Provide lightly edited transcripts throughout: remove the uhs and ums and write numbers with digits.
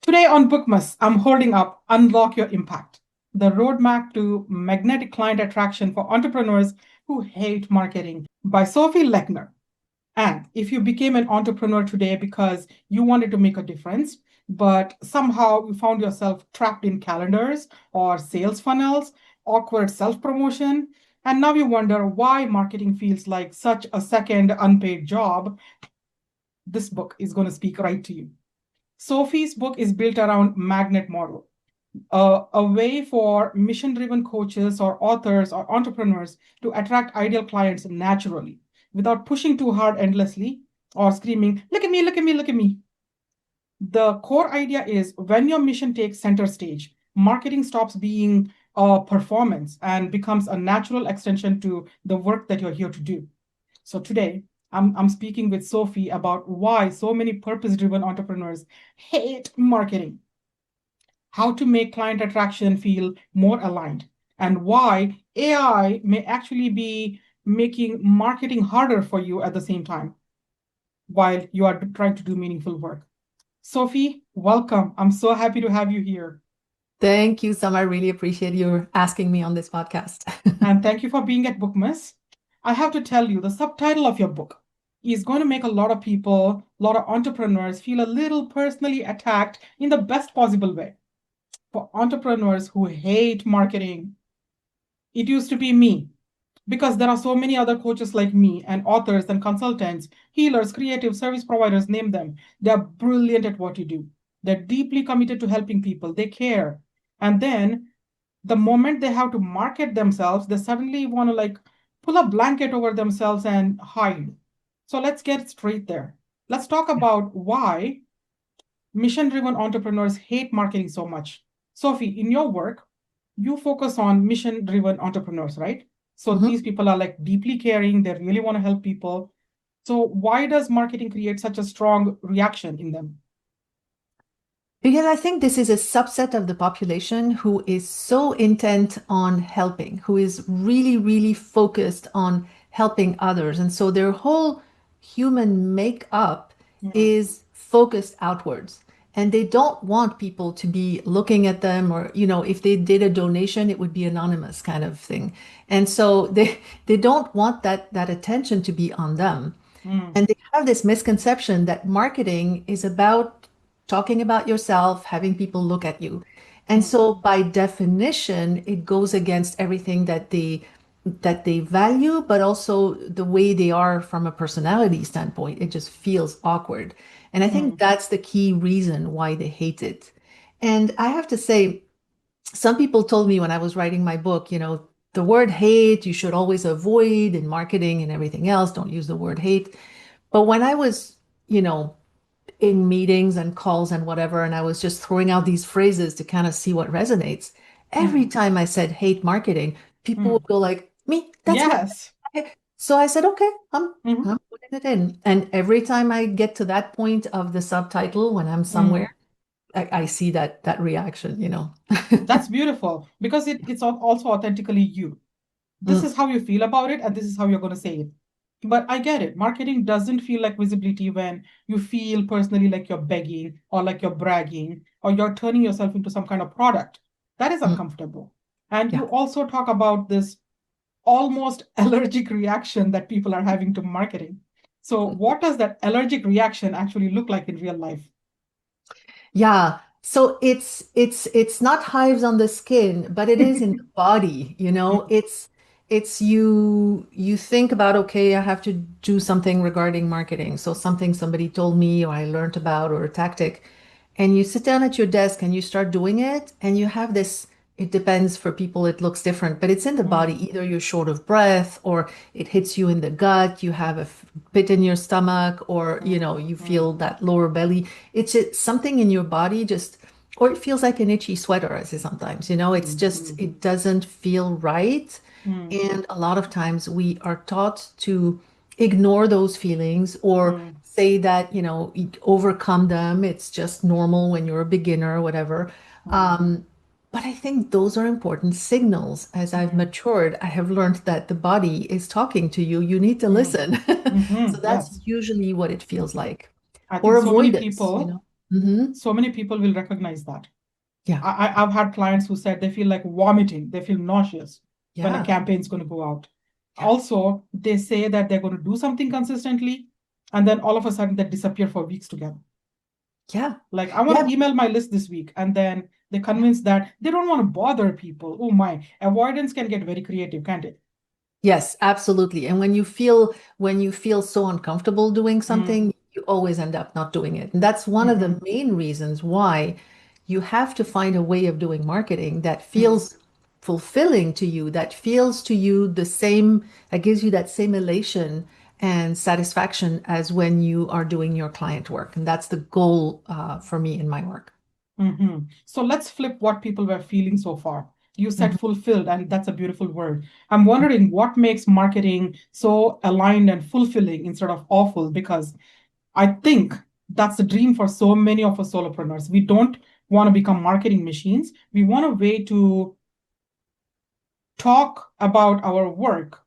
Today on Bookmas, I'm holding up Unlock Your Impact, the roadmap to magnetic client attraction for entrepreneurs who hate marketing by Sophie Lechner. And if you became an entrepreneur today because you wanted to make a difference, but somehow you found yourself trapped in calendars or sales funnels, awkward self promotion, and now you wonder why marketing feels like such a second unpaid job, this book is going to speak right to you. Sophie's book is built around magnet model, a way for mission-driven coaches or authors or entrepreneurs to attract ideal clients naturally without pushing too hard endlessly or screaming, look at me, look at me, look at me. The core idea is when your mission takes center stage, marketing stops being a performance and becomes a natural extension to the work that you're here to do. So today, I'm speaking with Sophie about why so many purpose-driven entrepreneurs hate marketing, how to make client attraction feel more aligned, and why AI may actually be making marketing harder for you at the same time while you are trying to do meaningful work. Sophie, welcome. I'm so happy to have you here. Thank you, Sam. I really appreciate you asking me on this podcast. And thank you for being at Bookmas. I have to tell you, the subtitle of your book is going to make a lot of people, a lot of entrepreneurs feel a little personally attacked in the best possible way. For entrepreneurs who hate marketing, it used to be me because there are so many other coaches like me and authors and consultants, healers, creative service providers, name them. They're brilliant at what you do. They're deeply committed to helping people. They care. And then the moment they have to market themselves, they suddenly want to like pull a blanket over themselves and hide. So let's get straight there. Let's talk about why mission driven entrepreneurs hate marketing so much. Sophie, in your work, you focus on mission driven entrepreneurs, right? So Mhm. these people are like deeply caring, they really want to help people. So why does marketing create such a strong reaction in them? Because I think this is a subset of the population who is so intent on helping, who is really, really focused on helping others. And so their whole human makeup Mm, is focused outwards. And they don't want people to be looking at them or, if they did a donation, it would be anonymous kind of thing. And so they don't want that attention to be on them. mm, And they have this misconception that marketing is about talking about yourself, having people look at you. And mm, so by definition, it goes against everything that they value, but also the way they are from a personality standpoint. It just feels awkward. And I think mm, that's the key reason why they hate it. And I have to say, some people told me when I was writing my book, the word hate you should always avoid in marketing and everything else. Don't use the word hate. But when I was, you know, in meetings and calls and whatever, and I was just throwing out these phrases to kind of see what resonates, every mm, time I said hate marketing, people would mm. go like, me, that's me. Yes. So I said, okay, I'm Mhm, I'm putting it in. And every time I get to that point of the subtitle when I'm mm. somewhere, I see that reaction. That's beautiful because it's also authentically you. This Mm, is how you feel about it, and this is how you're going to say it. But I get it. Marketing doesn't feel like visibility when you feel personally like you're begging or like you're bragging or you're turning yourself into some kind of product. That is mm, uncomfortable. And you yeah. also talk about this almost allergic reaction that people are having to marketing. So, what does that allergic reaction actually look like in real life? Yeah. So it's not hives on the skin, but it is in the body, It's you think about, okay, I have to do something regarding marketing. So something somebody told me or I learned about or a tactic. And you sit down at your desk and you start doing it, and you have this, it depends for people, it looks different, but it's in the body. Mm, Either you're short of breath or it hits you in the gut, you have a pit in your stomach, or mm, you mm, feel that lower belly. It's just something in your body just, or it feels like an itchy sweater, I say sometimes, it's mm, just, mm, it doesn't feel right. mm, And a lot of times we are taught to ignore those feelings or mm, say that, overcome them. It's just normal when you're a beginner or whatever. mm, Um, but I think those are important signals. As I've mm, matured, I have learned that the body is talking to you. You need to mm, listen. So mhm, that's yes. usually what it feels like. I Or think so many avoidance, people, Hmm. So many people will recognize that. Yeah. I've had clients who said they feel like vomiting, they feel nauseous when a Yeah. campaign's going to go out. Yeah. Also, they say that they're going to do something consistently, and then all of a sudden they disappear for weeks together. Yeah. Like, I want Yeah. to email my list this week, and then they Yeah. convince that they don't want to bother people. Oh my, avoidance can get very creative, can't it? Yes, absolutely. And when you feel so uncomfortable doing Mm, something, you always end up not doing it. And that's one of the mhm, main reasons why you have to find a way of doing marketing that mm, feels fulfilling to you, that feels to you the same, that gives you that same elation and satisfaction as when you are doing your client work. And that's the goal for me in my work. So let's flip what people were feeling so far. You said Mhm. fulfilled, and that's a beautiful word. I'm wondering what makes marketing so aligned and fulfilling instead of awful, because I think that's the dream for so many of us solopreneurs. We don't want to become marketing machines. We want a way to talk about our work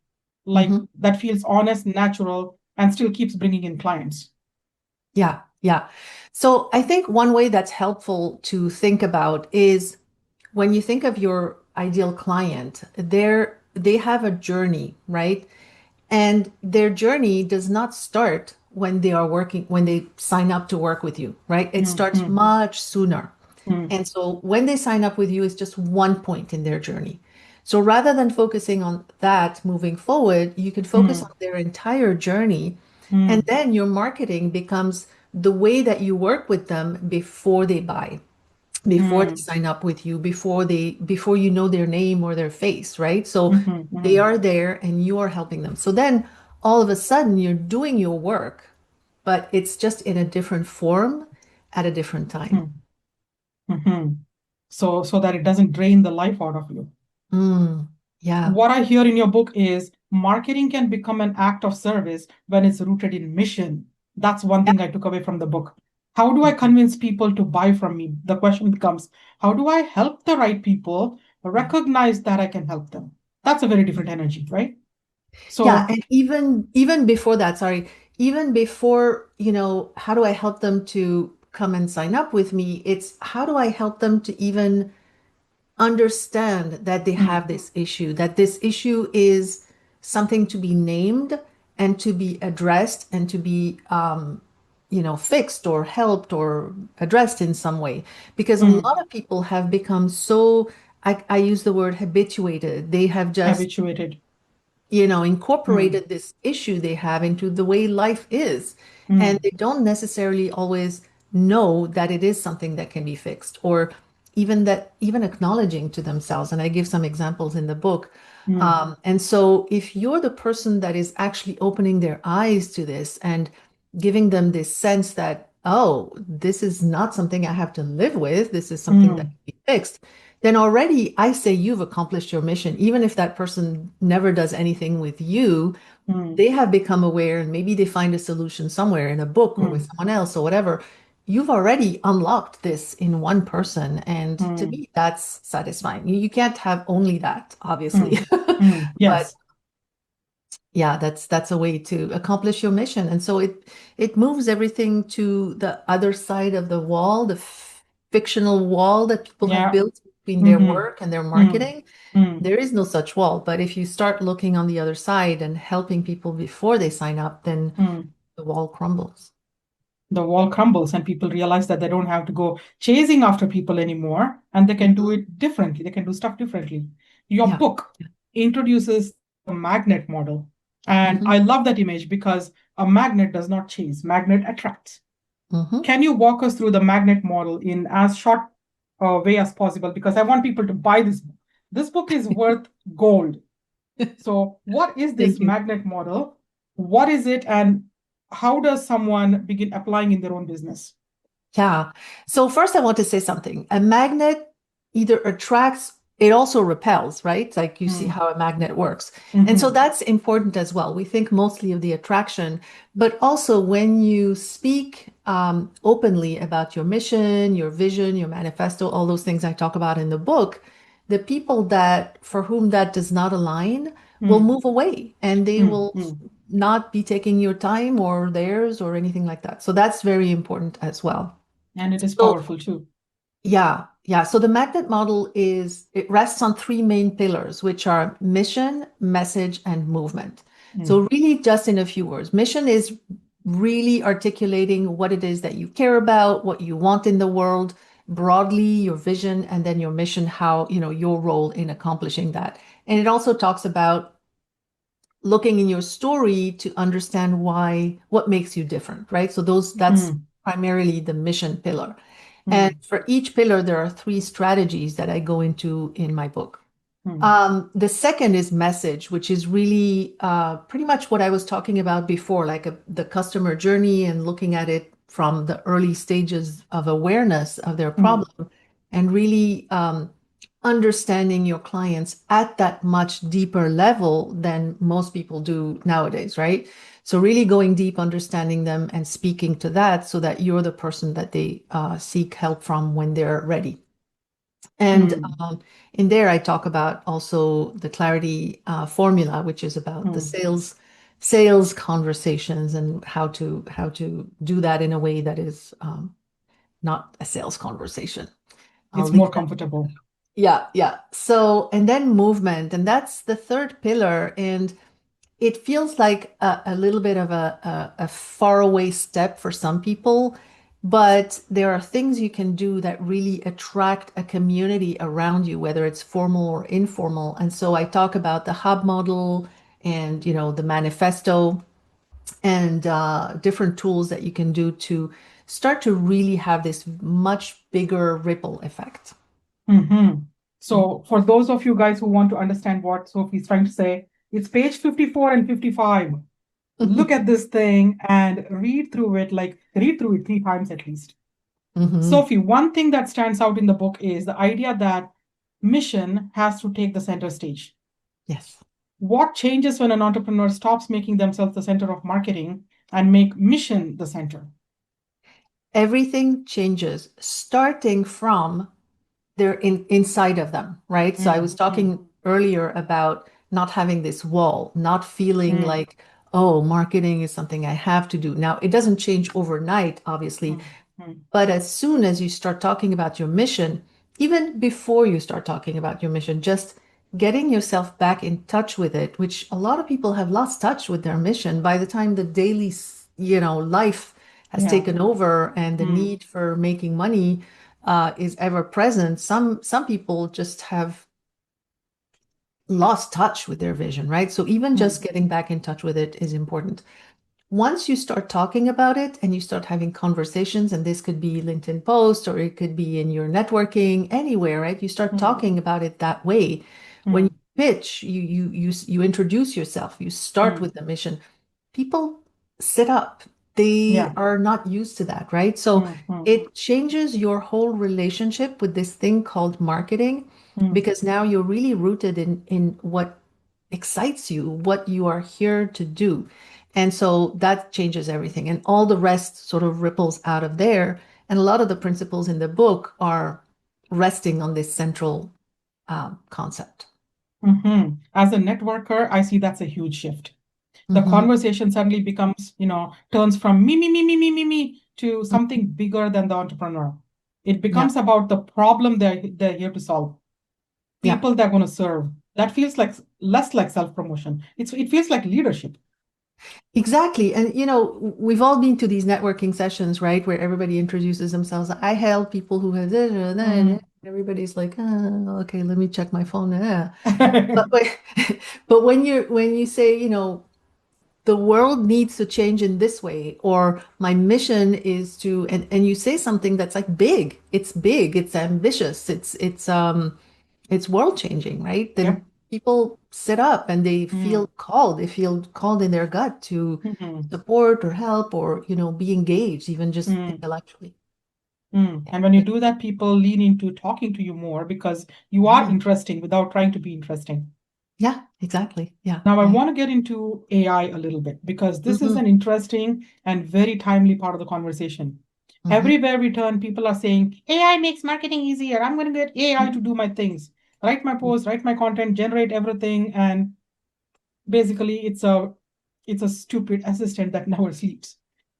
like Mhm. that feels honest, natural, and still keeps bringing in clients. Yeah, yeah. So I think one way that's helpful to think about is when you think of your ideal client, they have a journey, right? And their journey does not start when they are working, when they sign up to work with you, right? It Mm, starts mm, much sooner. mm, And so when they sign up with you, it's just one point in their journey. So rather than focusing on that moving forward, you can focus on mm, their entire journey. And mm, then your marketing becomes the way that you work with them before they buy, before they mm, sign up with you, before you know their name or their face, right? So mhm, they mhm, are there and you are helping them. So then all of a sudden you're doing your work, but it's just in a different form at a different time. mhm, mhm. So that it doesn't drain the life out of you. Mm, yeah. What I hear in your book is marketing can become an act of service when it's rooted in mission. That's one thing I took away from the book. How do I Yeah. convince people to buy from me? The question becomes, how do I help the right people Yeah. recognize that I can help them? That's a very different energy, right? Yeah, So, and even before that, sorry, even before, how do I help them to come and sign up with me? It's how do I help them to even understand that they have mm, this issue, that this issue is something to be named and to be addressed and to be fixed or helped or addressed in some way. Because a mm, lot of people have become so, I use the word habituated. They have just habituated. Mm, incorporated this issue they have into the way life is. And mm, they don't necessarily always know that it is something that can be fixed, or even acknowledging to themselves. And I give some examples in the book. mm, And so if you're the person that is actually opening their eyes to this and giving them this sense that, oh, this is not something I have to live with, this is something that mm, can be fixed, then already I say you've accomplished your mission. Even if that person never does anything with you, mm, they have become aware and maybe they find a solution somewhere in a book or with mm, someone else or whatever. You've already unlocked this in one person. And to mm, me, that's satisfying. You can't have only that, obviously. mm, mm. But Yes. yeah, that's a way to accomplish your mission. And so it moves everything to the other side of the wall, the fictional wall that people have Yeah. built between their Mm-hmm. work and their Mm, marketing. mm, There is no such wall. But if you start looking on the other side and helping people before they sign up, then mm. the wall crumbles. The wall crumbles and people realize that they don't have to go chasing after people anymore and they can do Mhm. it differently. They can do stuff differently. Your Yeah. book introduces a magnet model. And Hmm. I love that image because a magnet does not chase, magnet attracts. Hmm. Can you walk us through the magnet model in as short a way as possible? Because I want people to buy this book. This book is worth gold. So, what is this Thank you. magnet model? What is it, and how does someone begin applying in their own business? Yeah. So first I want to say something. A magnet either attracts, it also repels, right? Like you see Mm, how a magnet works. And so mhm, that's important as well. We think mostly of the attraction, but also when you speak openly about your mission, your vision, your manifesto, all those things I talk about in the book, the people that for whom that does not align will mm, move away and they mm, will mm, not be taking your time or theirs or anything like that. So that's very important as well. And it is So powerful too. yeah, yeah. So the magnet model it rests on three main pillars, which are mission, message, and movement. Mm, So really just in a few words, mission is really articulating what it is that you care about, what you want in the world, broadly, your vision, and then your mission, how, your role in accomplishing that. And it also talks about looking in your story to understand what makes you different, right? So that's mm, primarily the mission pillar. And mm, for each pillar, there are three strategies that I go into in my book. mm, The second is message, which is really pretty much what I was talking about before, like the customer journey and looking at it from the early stages of awareness of their mm, problem and really understanding your clients at that much deeper level than most people do nowadays, right? So really going deep, understanding them and speaking to that so that you're the person that they seek help from when they're ready. And mm, in there, I talk about also the clarity formula, which is about the mm. sales conversations and how to do that in a way that is not a sales conversation. I'll It's leave more that. comfortable. Yeah, yeah. So, and then movement, and that's the third pillar. And it feels like a little bit of a faraway step for some people, but there are things you can do that really attract a community around you, whether it's formal or informal. And so I talk about the hub model and, the manifesto and different tools that you can do to start to really have this much bigger ripple effect. Hmm. So, for those of you guys who want to understand what Sophie's trying to say, it's page 54 and 55. Look at this thing and read through it 3 times at least. Hmm. Sophie, one thing that stands out in the book is the idea that mission has to take the center stage. Yes. What changes when an entrepreneur stops making themselves the center of marketing and make mission the center? Everything changes starting from they're inside of them, right? So I Mm, was mm, talking earlier about not having this wall, not feeling mm, like, oh, marketing is something I have to do. Now, it doesn't change overnight, obviously, mm, mm, but as soon as you start talking about your mission, even before you start talking about your mission, just getting yourself back in touch with it, which a lot of people have lost touch with their mission by the time the daily, life has yeah. taken over and the Mm, need for making money is ever present. Some people just have lost touch with their vision, right? So even mm, just getting back in touch with it is important. Once you start talking about it and you start having conversations, and this could be LinkedIn posts or it could be in your networking, anywhere, right? You start mm, talking about it that way. When you mm, pitch, you introduce yourself, you start mm, with the mission. People sit up. They yeah. are not used to that, right? So Mm, mm, it changes your whole relationship with this thing called marketing mm, because now you're really rooted in what excites you, what you are here to do. And so that changes everything. And all the rest sort of ripples out of there. And a lot of the principles in the book are resting on this central concept. As a networker, I see that's a huge shift. The Hmm. conversation suddenly becomes, turns from me to something bigger than the entrepreneur. It Yeah. becomes about the problem they're here to solve, Yeah. people they're going to serve. That feels like less like self-promotion. It feels like leadership. Exactly. And we've all been to these networking sessions, right, where everybody introduces themselves. I help people who have this or that. And Mm. everybody's like, oh, okay, let me check my phone. But but when you say, the world needs to change in this way, or my mission is to, and you say something that's like big, it's ambitious, it's world changing, right? Then Yep. people sit up and Mm. they feel called in their gut to Mhm. support or help or, be engaged, even just Mm. intellectually. Mm. And when you do that, people lean into talking to you more because you are Yeah, interesting without trying to be interesting. yeah, exactly. Yeah, Now, I yeah. want to get into AI a little bit because this is Hmm. an interesting and very timely part of the conversation. Hmm. Everywhere we turn, people are saying, AI makes marketing easier. I'm going to get AI to do my things, write my posts, write my content, generate everything. And basically, it's a stupid assistant that never sleeps.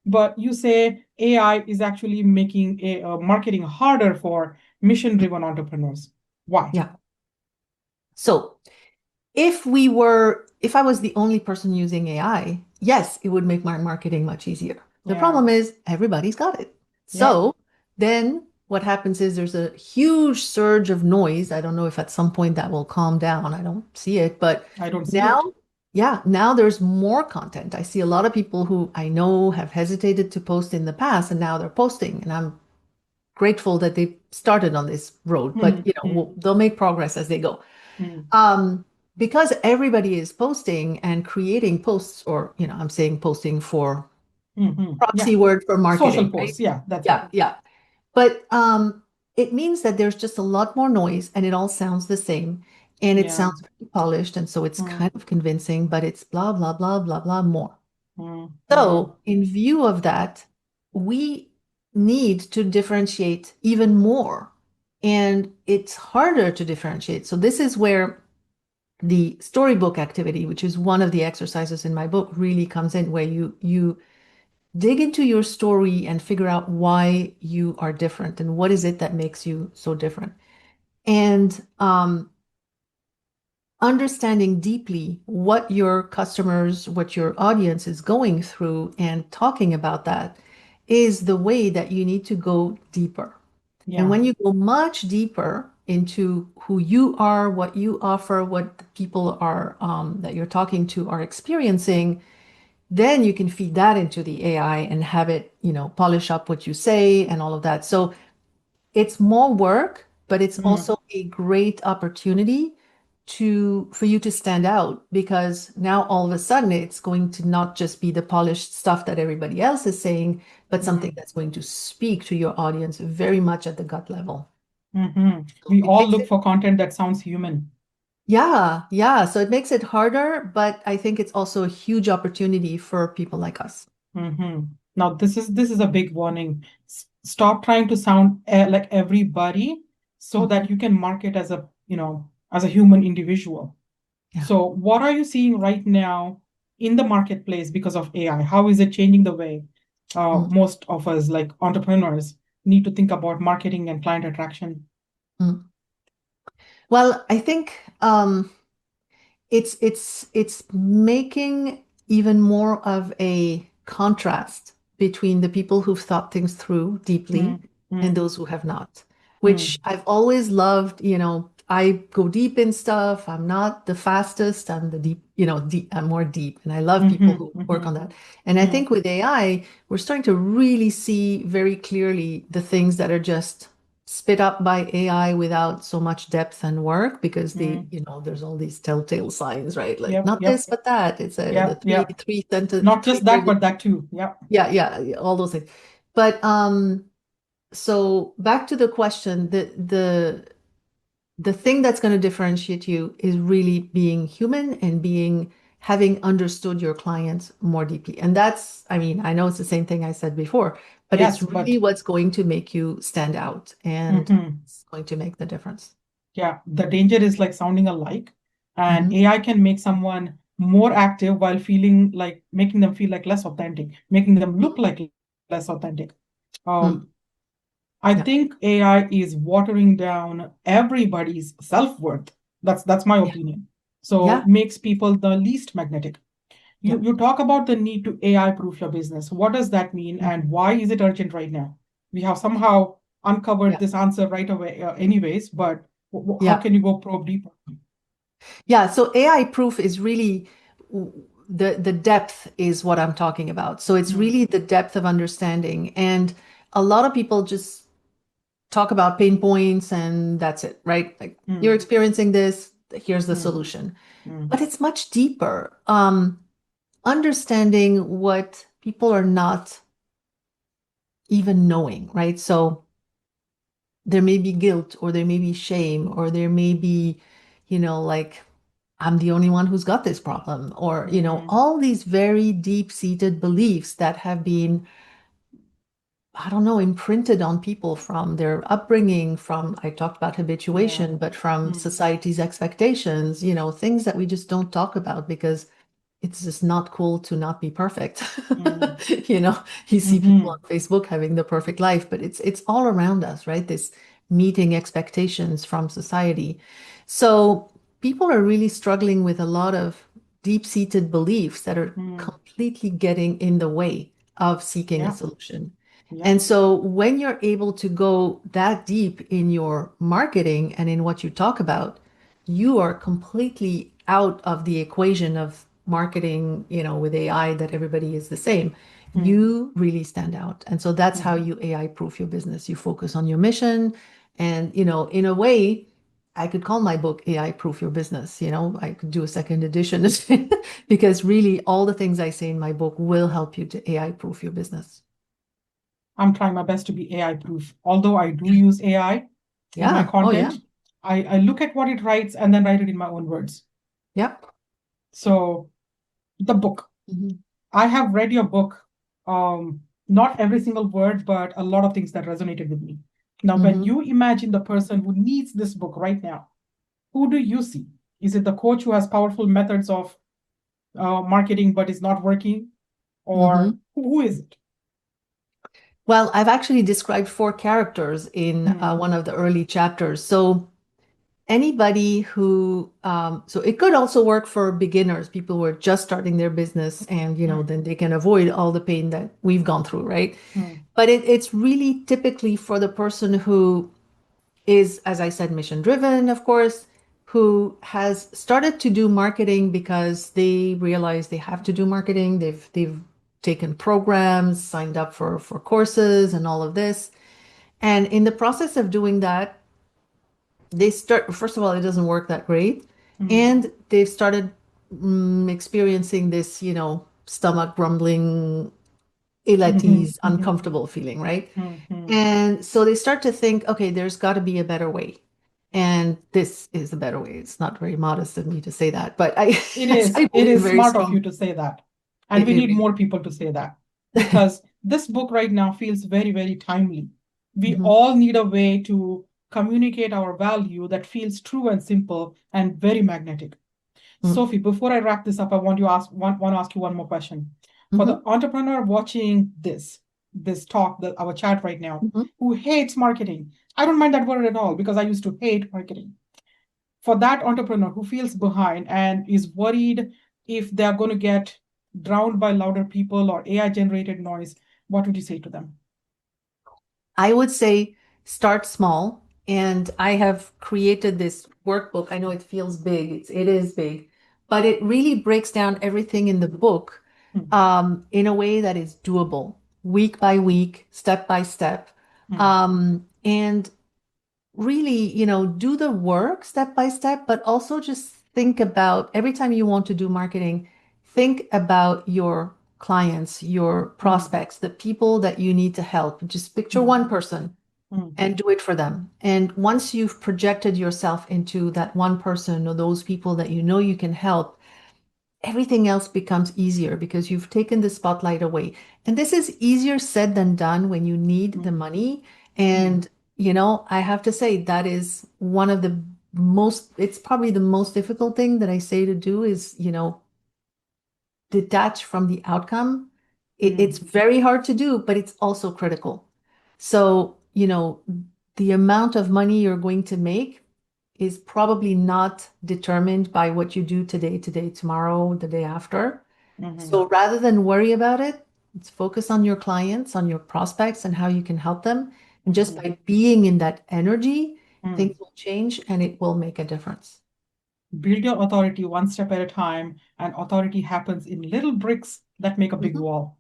but you say AI is actually making marketing harder for mission-driven entrepreneurs. Why? Yeah. So if I was the only person using AI, yes, it would make my marketing much easier. The Yeah. problem is everybody's got it. Yep. So then what happens is there's a huge surge of noise. I don't know if at some point that will calm down. I don't see it, but I don't see it. now, yeah, now there's more content. I see a lot of people who I know have hesitated to post in the past and now they're posting, and I'm grateful that they started on this road, but Hmm. Hmm. they'll make progress as they go. Hmm. Um, because everybody is posting and creating posts, or, I'm saying posting for Hmm. proxy Yeah. word for Social marketing, right? posts. Yeah, that's right. Yeah, yeah. But it means that there's just a lot more noise and it all sounds the same and it Yeah. sounds very polished. And so it's Hmm. kind of convincing, but it's blah, blah, blah, blah, blah more. Hmm. Hmm. So, in view of that, we need to differentiate even more. And it's harder to differentiate. So, this is where the storybook activity, which is one of the exercises in my book, really comes in, where you dig into your story and figure out why you are different and what is it that makes you so different. And understanding deeply what your customers, what your audience is going through and talking about that is the way that you need to go deeper. And Yeah. when you go much deeper into who you are, what you offer, what the people are that you're talking to are experiencing, then you can feed that into the AI and have it, polish up what you say and all of that. So it's more work, but it's Hmm. also a great opportunity for you to stand out, because now all of a sudden it's going to not just be the polished stuff that everybody else is saying, but something Hmm. that's going to speak to your audience very much at the gut level. Hmm. So We it all makes look it, for content that sounds human. yeah, yeah. So it makes it harder, but I think it's also a huge opportunity for people like us. Hmm. Now, this is a big warning. Stop trying to sound like everybody so Mhm. that you can market as as a human individual. Yeah. So, what are you seeing right now in the marketplace because of AI? How is it changing the way Mm, most of us, like entrepreneurs, need to think about marketing and client attraction? mm. Well, I think it's making even more of a contrast between the people who've thought things through deeply Mm, and mm, those who have not, which mm, I've always loved. I go deep in stuff. I'm not the fastest. I'm the deep, deep, I'm more deep. And I love people mhm, who work mhm, on that. And I mhm, think with AI, we're starting to really see very clearly the things that are just spit up by AI without so much depth and work, because mm. there's all these telltale signs, right? Like Yep, not this, yep, but that. It's the yep, three yep. three sentence Not three just that, words. but that too. Yep. Yeah, yeah, yeah, all those things. But so back to the question, the thing that's going to differentiate you is really being human and having understood your clients more deeply. And that's, I mean, I know it's the same thing I said before, but it's Yes, really but what's going to make you stand out, and mhm. it's going to make the difference. Yeah, the danger is like sounding alike, and Mhm. AI can make someone more active while feeling like making them feel like less authentic, making them look like less authentic. Mm. Um, I Yeah, think AI is watering down everybody's self-worth. That's my yeah, opinion. So yeah, makes people the least magnetic. yeah. You talk about the need to AI proof your business. What does that mean, Mhm. and why is it urgent right now? We have somehow uncovered Yeah, this answer right away, anyways, but how yeah. can you go probe deeper? Yeah, so AI proof is really the depth is what I'm talking about. So it's Mm, really the depth of understanding. And a lot of people just talk about pain points and that's it, right? Like you're mm, experiencing this, here's the mm, solution. mm, But it's much deeper. Understanding what people are not even knowing, right? So there may be guilt, or there may be shame, or there may be, like, I'm the only one who's got this problem, or, mm, all these very deep-seated beliefs that have been, I don't know, imprinted on people from their upbringing, from, I talked about yeah. habituation, but from Mm, society's expectations, things that we just don't talk about because it's just not cool to not be perfect. Mm, You know, you see people on mhm, Facebook having the perfect life, but it's all around us, right? This meeting expectations from society. So people are really struggling with a lot of deep-seated beliefs that are mm. completely getting in the way of seeking a Yeah, solution. yeah. And so when you're able to go that deep in your marketing and in what you talk about, you are completely out of the equation of marketing, with AI that everybody is the same. Mm, You really stand out. And so that's how mm. you AI proof your business. You focus on your mission. And, in a way, I could call my book AI Proof Your Business. I could do a second edition because really all the things I say in my book will help you to AI proof your business. I'm trying my best to be AI proof. Although I do use AI in my Yeah. Oh, yeah. content, I look at what it writes and then write it in my own words. Yep. So the book. Mhm. I have read your book, not every single word, but a lot of things that resonated with me. Now, when Mhm. you imagine the person who needs this book right now, who do you see? Is it the coach who has powerful methods of marketing but is not working? Or Mhm. who is it? Well, I've actually described four characters in Hmm, one of the early chapters. So anybody so it could also work for beginners, people who are just starting their business, and hmm, then they can avoid all the pain that we've gone through, right? hmm, But it's really typically for the person who is, as I said, mission driven, of course, who has started to do marketing because they realize they have to do marketing. They've taken programs, signed up for courses and all of this. And in the process of doing that, they start, first of all, it doesn't work that great. hmm, And they've started experiencing this, stomach grumbling, ill hmm, at ease, hmm, uncomfortable feeling, right? hmm, hmm. And so they start to think, okay, there's got to be a better way. And this is the better way. It's not very modest of me to say that, but I, It yes, is. I It believe is very smart of you strong. to say that. And It, we it need really. more people to say that because this book right now feels very, very timely. We Mhm, all need a way to communicate our value that feels true and simple and very magnetic. mm, Sophie, before I wrap this up, I want to ask you one more question. For the mhm, entrepreneur watching this talk, our chat right now, mhm. who hates marketing, I don't mind that word at all because I used to hate marketing. For that entrepreneur who feels behind and is worried if they're going to get drowned by louder people or AI generated noise, what would you say to them? I would say start small. And I have created this workbook. I know it feels big, it is big, but it really breaks down everything in the book Hmm, in a way that is doable, week by week, step by step. hmm, And really, do the work step by step, but also just think about every time you want to do marketing, think about your clients, your hmm, prospects, the people that you need to help. Just picture hmm, one person hmm, and do it for them. And once you've projected yourself into that one person or those people that you know you can help, everything else becomes easier because you've taken the spotlight away. And this is easier said than done when you need the hmm, money. hmm, And, I have to say that is one of the it's probably the most difficult thing that I say to do is, detach from the outcome. It's hmm, very hard to do, but it's also critical. So, the amount of money you're going to make is probably not determined by what you do today, tomorrow, the day after. hmm, So rather than worry about it, let's focus on your clients, on your prospects, and how you can help them. And just hmm, by being in that energy, hmm. things will change and it will make a difference. Build your authority one step at a time, and authority happens in little bricks that make a big Mhm. wall.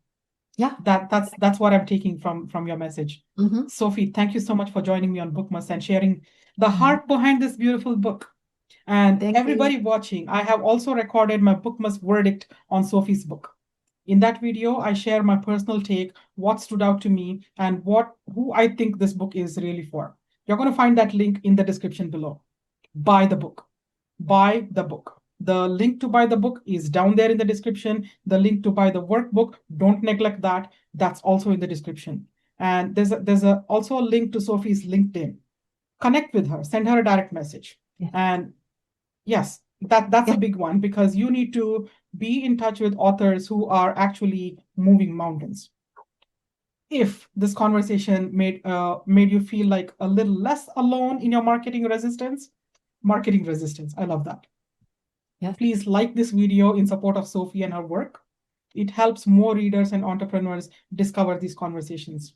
Yeah. That's what I'm taking from your message. Hmm. Sophie, thank you so much for joining me on Bookmas and sharing the heart behind this beautiful book. And Thank you. everybody watching, I have also recorded my Bookmas verdict on Sophie's book. In that video, I share my personal take, what stood out to me, and what who I think this book is really for. You're going to find that link in the description below. Buy the book. Buy the book. The link to buy the book is down there in the description. The link to buy the workbook, don't neglect that. That's also in the description. And also a link to Sophie's LinkedIn. Connect with her, send her a direct message. Yeah. And yes, That's Yeah. a big one because you need to be in touch with authors who are actually moving mountains. If this conversation made you feel like a little less alone in your marketing resistance, I love that. Yes. Please like this video in support of Sophie and her work. It helps more readers and entrepreneurs discover these conversations.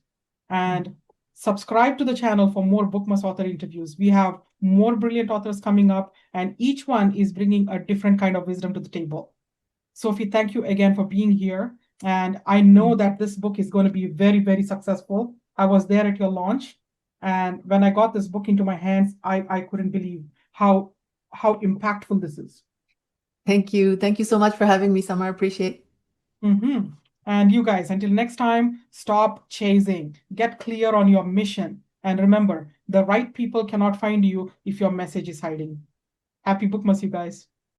And subscribe to the channel for more Bookmas author interviews. We have more brilliant authors coming up, and each one is bringing a different kind of wisdom to the table. Sophie, thank you again for being here. And I know that this book is going to be very, very successful. I was there at your launch. And when I got this book into my hands, I couldn't believe how impactful this is. Thank you. Thank you so much for having me, Summer. I appreciate. And you guys, until next time, stop chasing, get clear on your mission. And remember, the right people cannot find you if your message is hiding. Happy Bookmas, you guys.